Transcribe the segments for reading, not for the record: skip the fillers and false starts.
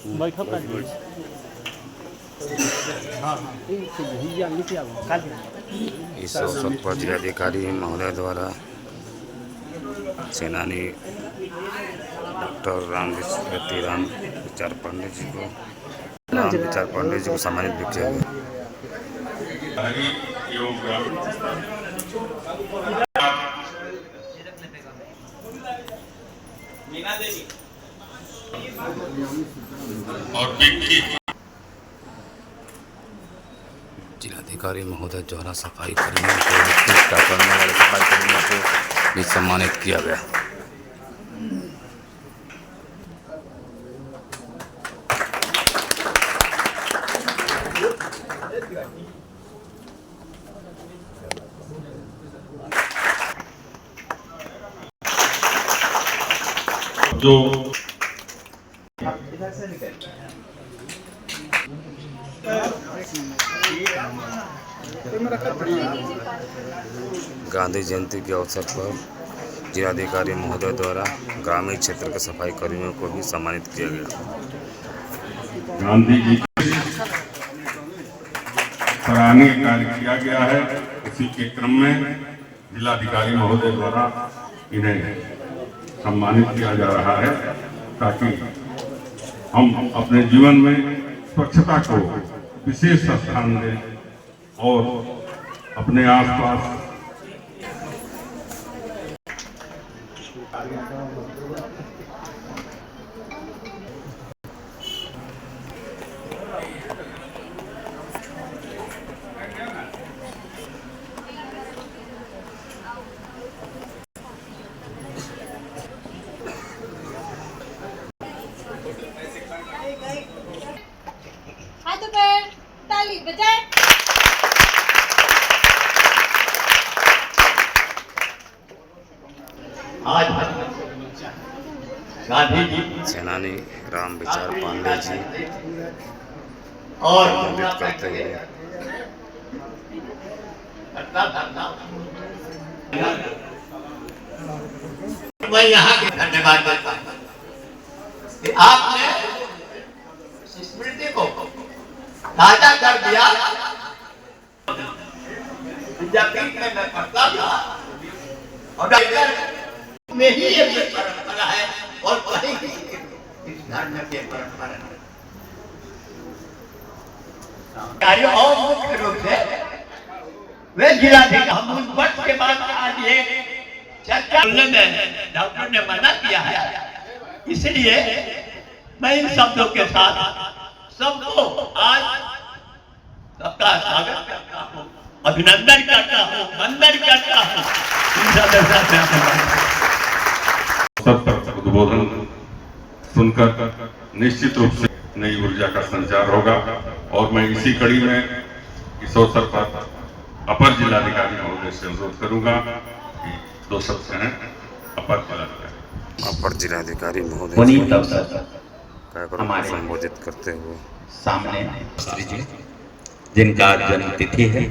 बैठक कर इस अवसर पर जिलाधिकारी महोदय द्वारा सेनानी डॉक्टर राम विचार पांडे जी को सम्मानित भी किया गया। जिलाधिकारी महोदय द्वारा सफाई कर्मियों को करने वाले सफाई कर्मियों को भी सम्मानित किया गया। जो गांधी जयंती के अवसर पर जिलाधिकारी महोदय द्वारा ग्रामीण क्षेत्र के सफाई कर्मियों को भी सम्मानित किया गया। गांधी जी सराहनीय कार्य किया गया है। इसी के क्रम में जिलाधिकारी महोदय द्वारा इन्हें सम्मानित किया जा रहा है ताकि हम अपने जीवन में स्वच्छता को विशेष स्थान दें और अपने आसपास हाथों पर ताली बजाएं। आज गांधी जी सेनानी राम विचार पांडे जी और संबोधित करते हुए मैं यहाँ के धन्यवाद देता हूँ कि आपने स्मृति को ताजा कर दिया। विद्यापीठ में मैं पढ़ता था और में ही ये परंपरा है और कहीं इस धर्म की परंपरा है। कार्य और मुख्य रूप से वे जिलाधिकारी हम उस वर्ष के बाद आज ये चर्चा में डॉक्टर ने मना किया है, इसलिए मैं इन शब्दों के साथ सबको आज सबका स्वागत करता हूँ, अभिनंदन करता हूँ, वंदन करता हूँ। उद्बोधन सुनकर निश्चित रूप से नई ऊर्जा का संचार होगा और मैं इसी कड़ी में इस अवसर पर अपर जिलाधिकारी महोदय से अनुरोध करूंगा कि 2 शब्द हैं। अपर जिलाधिकारी महोदय कार्यक्रम को संबोधित करते हुए सामने श्री जी जिनका जन्म तिथि है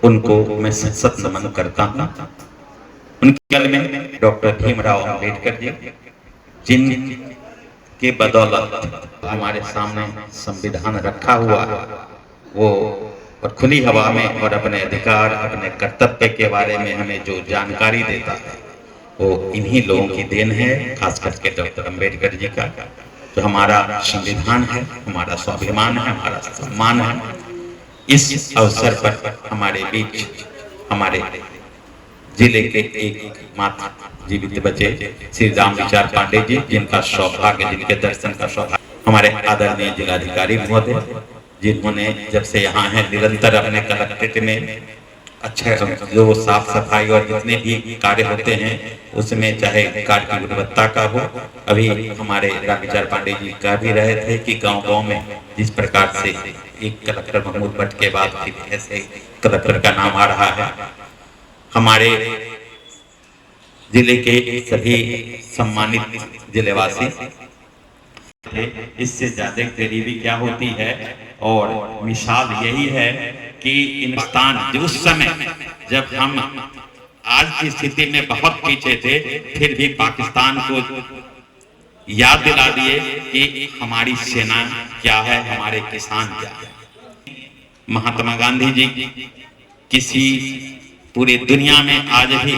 उनको मैं सत नमन करता हूँ। उनके कल में डॉक्टर भीमराव अम्बेडकर जी जिनके बदौलत हमारे सामने संविधान रखा हुआ है वो और खुली हवा में और अपने अधिकार अपने कर्तव्य के बारे में हमें जो जानकारी देता है वो इन्हीं लोगों की देन है, खास करके डॉक्टर अम्बेडकर जी का। जो हमारा संविधान है, हमारा स्वाभिमान है, हमारा सम्मान है। इस अवसर पर हमारे बीच हमारे जिले के एक मात्र जीवित बचे श्री राम विचार पांडे जी, जिनका सौभाग्य, जिनके दर्शन का सौभाग्य हमारे आदरणीय जिलाधिकारी महोदय, जिन्होंने जब से यहाँ हैं निरंतर अपने कलेक्ट्रेट में अच्छा जो साफ सफाई और जितने भी कार्य होते हैं उसमें चाहे कार्य की गुणवत्ता का हो। अभी हमारे राम विचार पांडे जी कह भी रहे थे कि गांव-गांव में जिस प्रकार से एक कलेक्टर महमूद भट्ट के बाद फिर ऐसे कलेक्टर का नाम आ रहा है, हमारे जिले के सभी सम्मानित जिलेवासी इससे ज्यादा गरीबी क्या होती है। और मिसाल यही है कि हिंदुस्तान जो उस समय जब हम आज की स्थिति में बहुत पीछे थे फिर भी पाकिस्तान को याद दिला दिए कि हमारी सेना क्या है, हमारे किसान क्या है। महात्मा गांधी जी किसी पूरी दुनिया में आज भी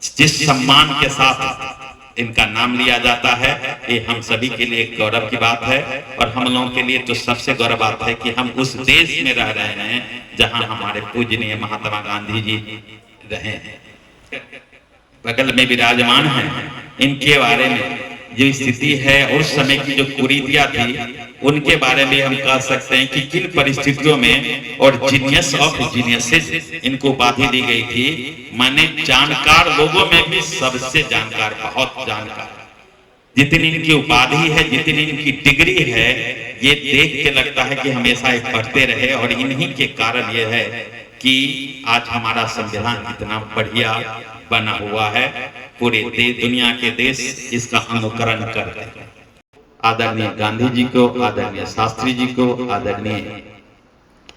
जिस सम्मान के साथ इनका नाम लिया जाता है, ये हम सभी के लिए एक गौरव की बात है। और हम लोगों के लिए तो सबसे गौरव बात है कि हम उस देश में रह रहे हैं जहां हमारे पूजनीय महात्मा गांधी जी रहे हैं। बगल में विराजमान हैं, इनके बारे में जो स्थिति है उस समय की जो कुरीतियां थी उनके बारे में हम कह सकते हैं कि किन परिस्थितियों में, और जीनियस ऑफ जीनियसेस इनको उपाधि दी गई थी। माने जानकार लोगों में भी सबसे जानकार, बहुत जानकार। जितनी इनकी उपाधि है, जितनी इनकी डिग्री है, ये देख के लगता है कि हमेशा ये पढ़ते रहे। और इन्हीं के कारण ये है कि आज हमारा संविधान कितना बढ़िया बना हुआ है। पूरे दुनिया के देश इसका अनुकरण करते हैं। आदरणीय गांधी जी को, आदरणीय शास्त्री जी को, आदरणीय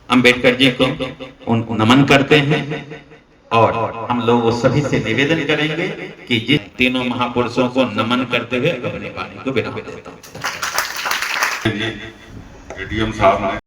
अंबेडकर जी को नमन करते हैं। और हम लोग सभी से निवेदन करेंगे कि जिन तीनों महापुरुषों को नमन करते हुए अपनी वाणी को विराम देता हूं। एडीएम साहब ने